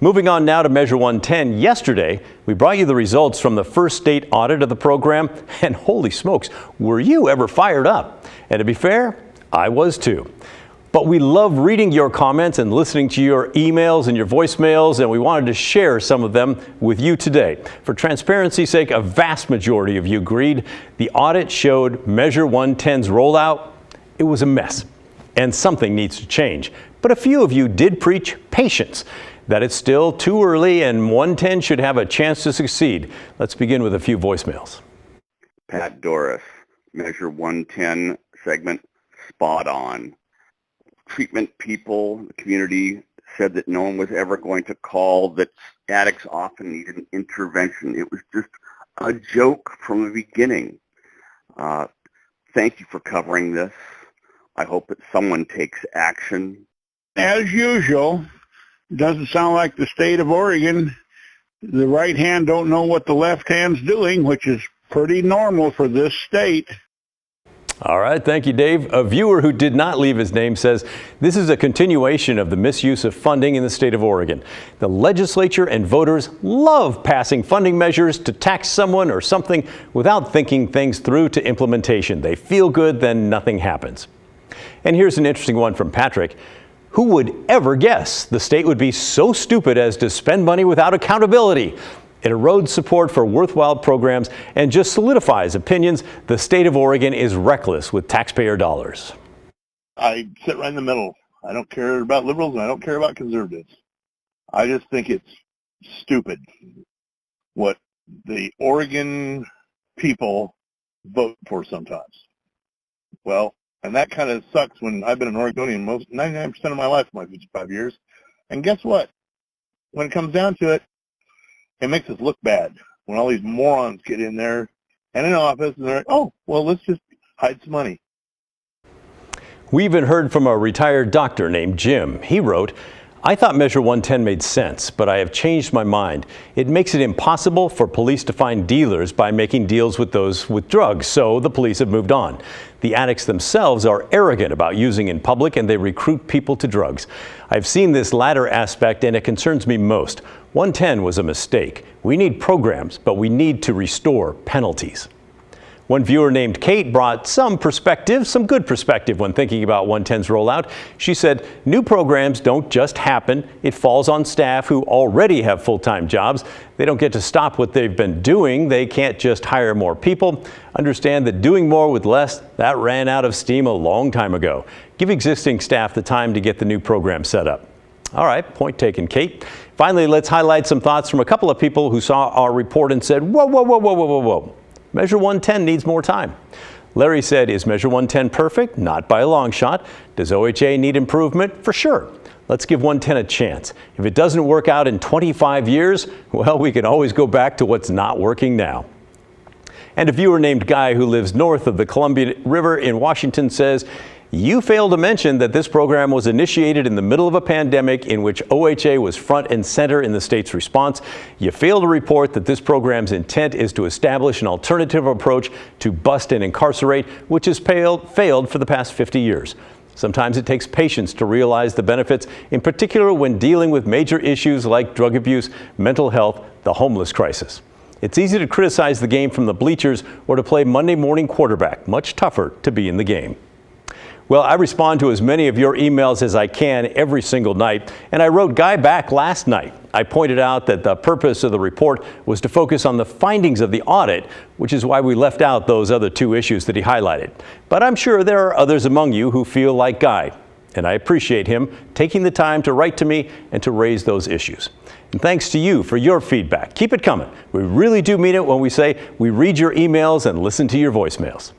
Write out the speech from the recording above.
Moving on now to Measure 110. Yesterday, we brought you the results from the first state audit of the program, and holy smokes, were you ever fired up? And to be fair, I was too. But we love reading your comments and listening to your emails and your voicemails, and we wanted to share some of them with you today. For transparency's sake, a vast majority of you agreed the audit showed Measure 110's rollout. It was a mess, and something needs to change. But a few of you did preach patience, that it's still too early and 110 should have a chance to succeed. Let's begin with a few voicemails. Pat Doris, Measure 110 segment, spot on. Treatment people, the community said that no one was ever going to call, that addicts often needed an intervention. It was just a joke from the beginning. Thank you for covering this. I hope that someone takes action. As usual, it doesn't sound like the state of Oregon. The right hand don't know what the left hand's doing, which is pretty normal for this state. All right, thank you, Dave. A viewer who did not leave his name says this is a continuation of the misuse of funding in the state of Oregon. The legislature and voters love passing funding measures to tax someone or something without thinking things through to implementation. They feel good, then nothing happens. And here's an interesting one from Patrick. Who would ever guess the state would be so stupid as to spend money without accountability? It erodes support for worthwhile programs and just solidifies opinions the state of Oregon is reckless with taxpayer dollars. I sit right in the middle. I don't care about liberals and I don't care about conservatives. I just think it's stupid what the Oregon people vote for sometimes. Well, and that kind of sucks when I've been an Oregonian 99% of my life, my 55 years. And guess what? When it comes down to it, it makes us look bad when all these morons get in there and in office and they're like, oh, well, let's just hide some money. We even heard from a retired doctor named Jim. He wrote, I thought Measure 110 made sense, but I have changed my mind. It makes it impossible for police to find dealers by making deals with those with drugs, so the police have moved on. The addicts themselves are arrogant about using in public and they recruit people to drugs. I've seen this latter aspect and it concerns me most. 110 was a mistake. We need programs, but we need to restore penalties. One viewer named Kate brought some perspective, some good perspective when thinking about 110's rollout. She said, new programs don't just happen. It falls on staff who already have full-time jobs. They don't get to stop what they've been doing. They can't just hire more people. Understand that doing more with less, that ran out of steam a long time ago. Give existing staff the time to get the new program set up. All right, point taken, Kate. Finally, let's highlight some thoughts from a couple of people who saw our report and said, whoa, whoa, whoa, whoa, whoa, whoa, whoa. Measure 110 needs more time. Larry said, is Measure 110 perfect? Not by a long shot. Does OHA need improvement? For sure. Let's give 110 a chance. If it doesn't work out in 25 years, well, we can always go back to what's not working now. And a viewer named Guy who lives north of the Columbia River in Washington says, you failed to mention that this program was initiated in the middle of a pandemic in which OHA was front and center in the state's response. You failed to report that this program's intent is to establish an alternative approach to bust and incarcerate, which has failed for the past 50 years. Sometimes it takes patience to realize the benefits, in particular when dealing with major issues like drug abuse, mental health, the homeless crisis. It's easy to criticize the game from the bleachers or to play Monday morning quarterback. Much tougher to be in the game. Well, I respond to as many of your emails as I can every single night, and I wrote Guy back last night. I pointed out that the purpose of the report was to focus on the findings of the audit, which is why we left out those other two issues that he highlighted. But I'm sure there are others among you who feel like Guy, and I appreciate him taking the time to write to me and to raise those issues. And thanks to you for your feedback. Keep it coming. We really do mean it when we say we read your emails and listen to your voicemails.